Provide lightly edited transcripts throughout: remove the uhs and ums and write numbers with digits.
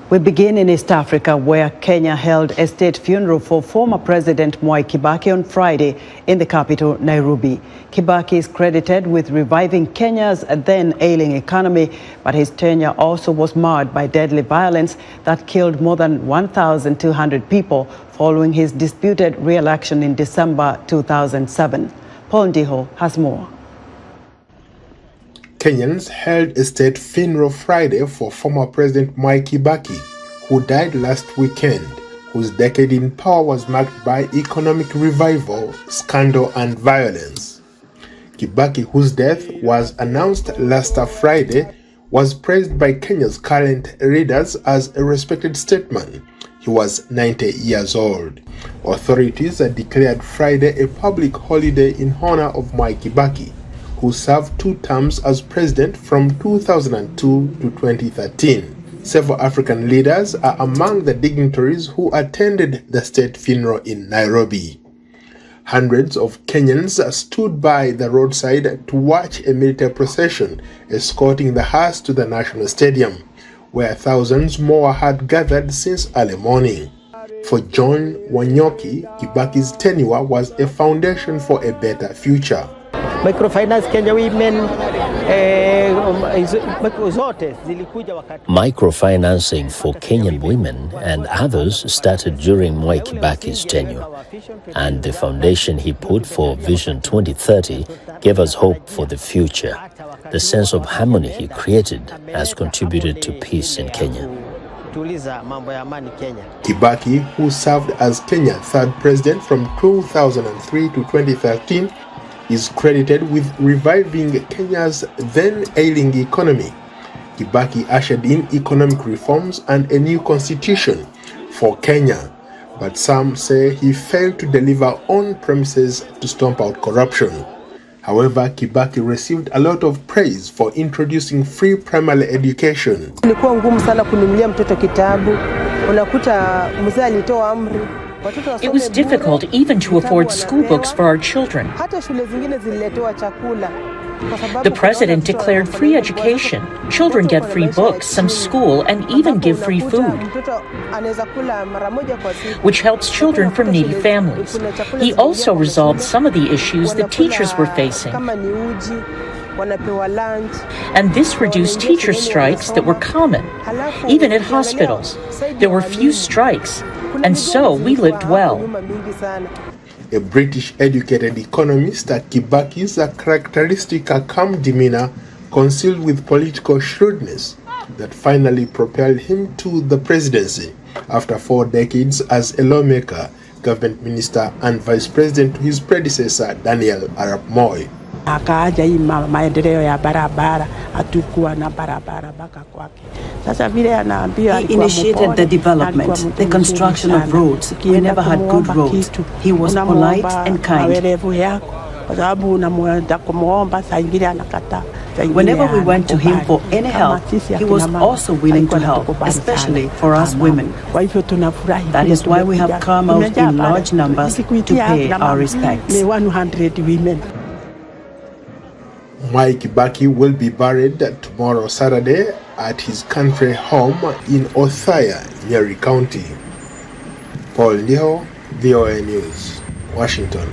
We begin in East Africa, where Kenya held a state funeral for former President Mwai Kibaki on Friday in the capital, Nairobi. Kibaki is credited with reviving Kenya's then ailing economy, but his tenure also was marred by deadly violence that killed more than 1,200 people following his disputed re-election in December 2007. Paul Ndiho has more. Kenyans held a state funeral Friday for former President Mwai Kibaki, who died last weekend, whose decade in power was marked by economic revival, scandal and violence. Kibaki, whose death was announced last Friday, was praised by Kenya's current leaders as a respected statesman. He was 90 years old. Authorities declared Friday a public holiday in honor of Mwai Kibaki, who served 2 terms as president from 2002 to 2013. Several African leaders are among the dignitaries who attended the state funeral in Nairobi. Hundreds of Kenyans stood by the roadside to watch a military procession escorting the hearse to the National Stadium, where thousands more had gathered since early morning. For John Wanyoki, Kibaki's tenure was a foundation for a better future. Microfinance Kenya women Microfinancing for Kenyan women and others started during Mwai Kibaki's tenure, and the foundation he put for Vision 2030 gave us hope for the future. The sense of harmony he created has contributed to peace in Kenya. Kibaki, who served as Kenya's 3rd president from 2003 to 2013, is credited with reviving Kenya's then ailing economy. Kibaki ushered in economic reforms and a new constitution for Kenya, but some say he failed to deliver on promises to stomp out corruption. However, Kibaki received a lot of praise for introducing free primary education. It was difficult even to afford school books for our children. The president declared free education. Children get free books, some school, and even give free food, which helps children from needy families. He also resolved some of the issues the teachers were facing. And this reduced teacher strikes that were common. Even at hospitals, there were few strikes, and so we lived well. A British-educated economist, Kibaki's characteristic calm demeanor concealed with political shrewdness that finally propelled him to the presidency after 4 decades as a lawmaker, government minister and vice president to his predecessor, Daniel Arap Moi. He initiated the development, the construction of roads. We never had good roads. He was polite and kind. Whenever we went to him for any help, he was also willing to help, especially for us women. That is why we have come out in large numbers to pay our respects. Mwai Kibaki will be buried tomorrow Saturday at his country home in Othaya, NYERI County. Paul Ndiho, VOA News, Washington.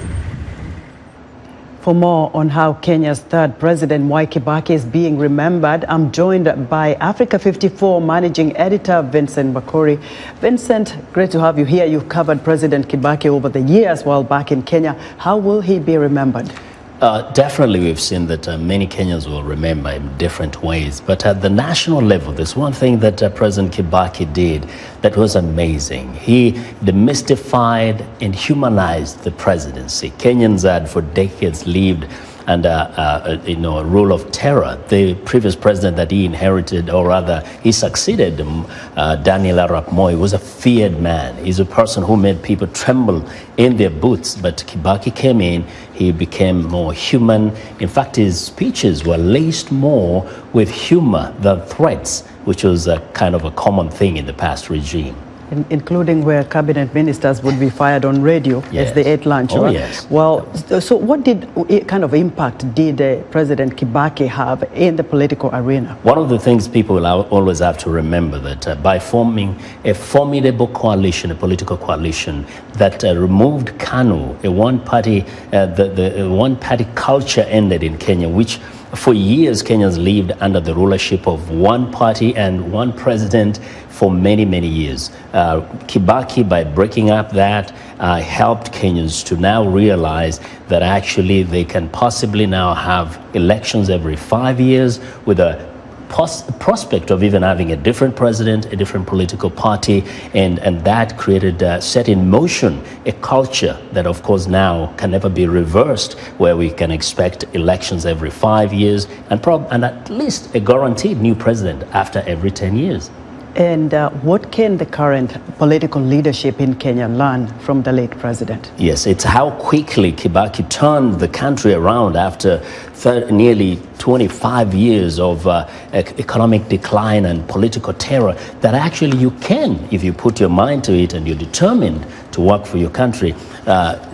For more on how Kenya's 3rd president, Mwai Kibaki, is being remembered, I'm joined by Africa 54 managing editor Vincent Makori. Vincent, great to have you here. You've covered President Kibaki over the years while back in Kenya. How will he be remembered? Definitely, we've seen that many Kenyans will remember in different ways. But at the national level, there's one thing that President Kibaki did that was amazing. He demystified and humanized the presidency. Kenyans had for decades lived under a rule of terror. The previous president that he inherited, or rather he succeeded, Daniel Arap Moi, was a feared man. He's a person who made people tremble in their boots. But Kibaki came in, he became more human. In fact, his speeches were laced more with humor than threats, which was a kind of a common thing in the past regime. including where cabinet ministers would be fired on radio Yes. as they ate lunch. Oh, right? yes. Well, so what kind of impact did President Kibaki have in the political arena? One of the things people will always have to remember that by forming a formidable coalition, a political coalition that removed KANU, a one-party, the one-party culture ended in Kenya, which for years Kenyans lived under the rulership of one party and one president for many, many years. Kibaki, by breaking up that, helped Kenyans to now realize that actually they can possibly now have elections every 5 years with a prospect of even having a different president, a different political party, and that created, set in motion a culture that of course now can never be reversed, where we can expect elections every 5 years and at least a guaranteed new president after every 10 years. And what can the current political leadership in Kenya learn from the late president? Yes, it's how quickly Kibaki turned the country around after nearly 25 years of economic decline and political terror, that actually you can, if you put your mind to it and you're determined to work for your country,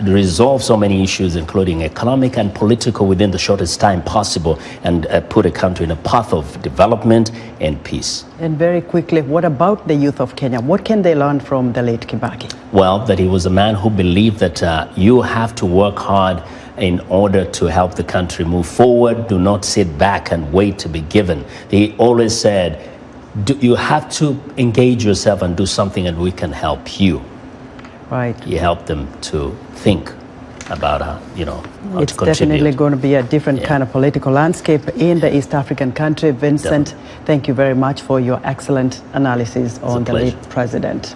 resolve so many issues, including economic and political, within the shortest time possible, and put a country in a path of development and peace. And very quickly, what about the youth of Kenya? What can they learn from the late Kibaki? Well, that he was a man who believed that you have to work hard in order to help the country move forward. Do not sit back and wait to be given. He always said, you have to engage yourself and do something, and we can help you. Right. He helped them to think about how it's to contribute. Definitely going to be a different kind of political landscape in the East African country. Vincent, thank you very much for your excellent analysis on the late president.